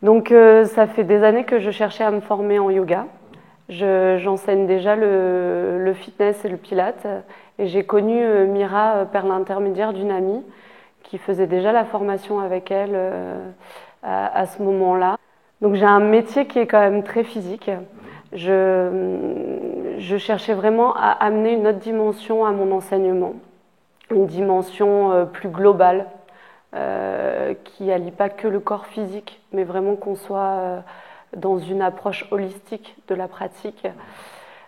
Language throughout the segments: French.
Donc ça fait des années que je cherchais à me former en yoga. J'enseigne déjà le fitness et le pilate et j'ai connu Mira par l'intermédiaire d'une amie qui faisait déjà la formation avec elle à ce moment-là. Donc j'ai un métier qui est quand même très physique. Je cherchais vraiment à amener une autre dimension à mon enseignement, une dimension plus globale, qui allie pas que le corps physique, mais vraiment qu'on soit dans une approche holistique de la pratique,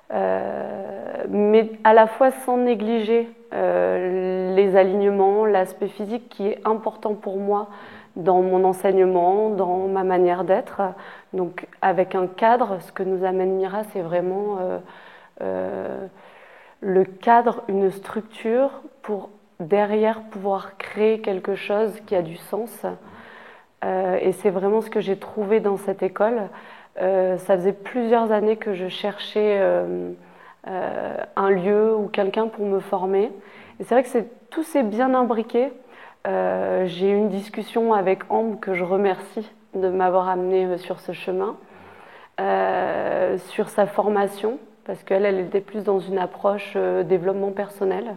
mais à la fois sans négliger les alignements, l'aspect physique qui est important pour moi dans mon enseignement, dans ma manière d'être. Donc avec un cadre, ce que nous amène Mira, c'est vraiment le cadre, une structure pour derrière pouvoir créer quelque chose qui a du sens. Et c'est vraiment ce que j'ai trouvé dans cette école. Ça faisait plusieurs années que je cherchais un lieu ou quelqu'un pour me former. Et c'est vrai que tout s'est bien imbriqué. J'ai eu une discussion avec Ambre, que je remercie de m'avoir amenée sur ce chemin, sur sa formation, parce qu'elle était plus dans une approche développement personnel.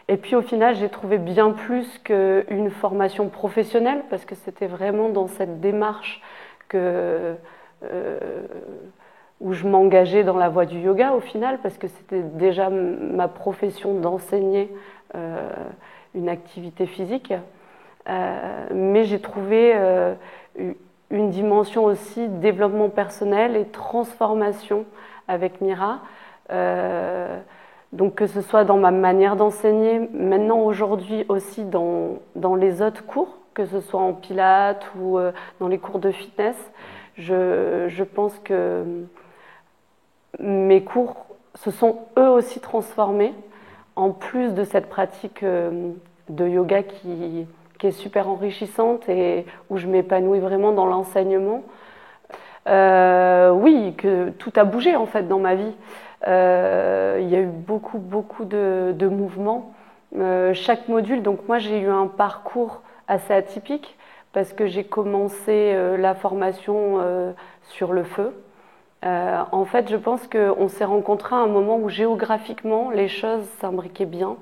Et puis au final, j'ai trouvé bien plus qu'une formation professionnelle, parce que c'était vraiment dans cette démarche où je m'engageais dans la voie du yoga au final, parce que c'était déjà ma profession d'enseigner une activité physique. Mais j'ai trouvé une dimension aussi développement personnel et transformation avec Mira. Donc que ce soit dans ma manière d'enseigner, maintenant aujourd'hui aussi dans les autres cours, que ce soit en pilates ou dans les cours de fitness, je pense que mes cours se sont eux aussi transformés, en plus de cette pratique de yoga qui est super enrichissante et où je m'épanouis vraiment dans l'enseignement. Oui, que tout a bougé en fait dans ma vie. Il y a eu beaucoup de mouvements. Chaque module, donc moi j'ai eu un parcours assez atypique parce que j'ai commencé la formation sur le feu. En fait, je pense qu'on s'est rencontrés à un moment où géographiquement les choses s'imbriquaient bien.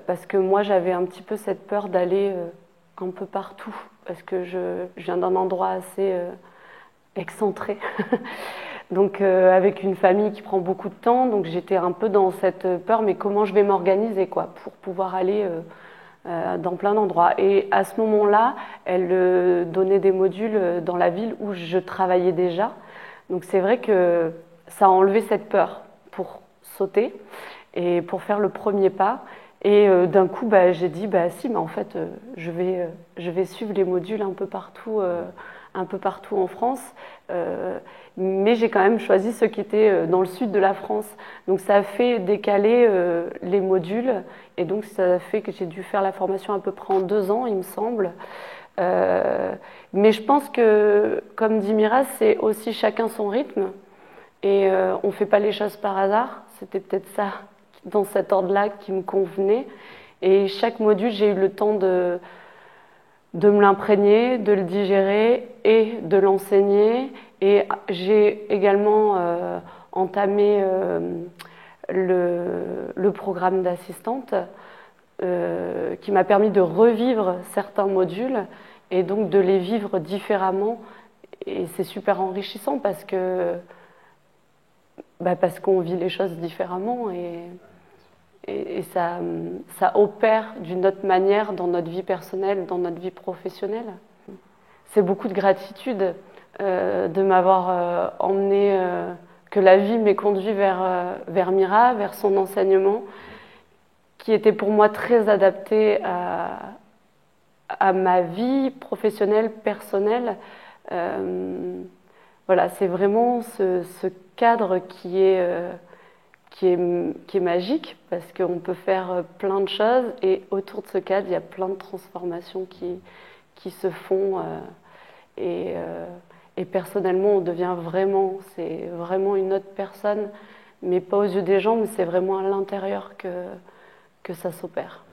Parce que moi j'avais un petit peu cette peur d'aller un peu partout parce que je viens d'un endroit assez excentré. Donc avec une famille qui prend beaucoup de temps, donc j'étais un peu dans cette peur, mais comment je vais m'organiser quoi pour pouvoir aller dans plein d'endroits. Et à ce moment-là, elle donnait des modules dans la ville où je travaillais déjà. Donc c'est vrai que ça a enlevé cette peur pour sauter et pour faire le premier pas. Et d'un coup, j'ai dit, si, mais en fait, je vais suivre les modules un peu partout en France. Mais j'ai quand même choisi ceux qui étaient dans le sud de la France. Donc ça a fait décaler les modules. Et donc ça a fait que j'ai dû faire la formation à peu près en 2 ans, il me semble. Mais je pense que, comme dit Mira, c'est aussi chacun son rythme. Et on ne fait pas les choses par hasard. C'était peut-être ça, dans cet ordre-là, qui me convenait. Et chaque module, j'ai eu le temps de me l'imprégner, de le digérer et de l'enseigner. Et j'ai également entamé le programme d'assistante qui m'a permis de revivre certains modules et donc de les vivre différemment. Et c'est super enrichissant parce qu'on vit les choses différemment et ça opère d'une autre manière dans notre vie personnelle, dans notre vie professionnelle. C'est beaucoup de gratitude de m'avoir emmené, que la vie m'ait conduit vers Mira, vers son enseignement, qui était pour moi très adapté à ma vie professionnelle, personnelle. Voilà, c'est vraiment ce cadre qui est magique parce qu'on peut faire plein de choses et autour de ce cadre, il y a plein de transformations qui se font et personnellement, on devient c'est vraiment une autre personne, mais pas aux yeux des gens, mais c'est vraiment à l'intérieur que ça s'opère.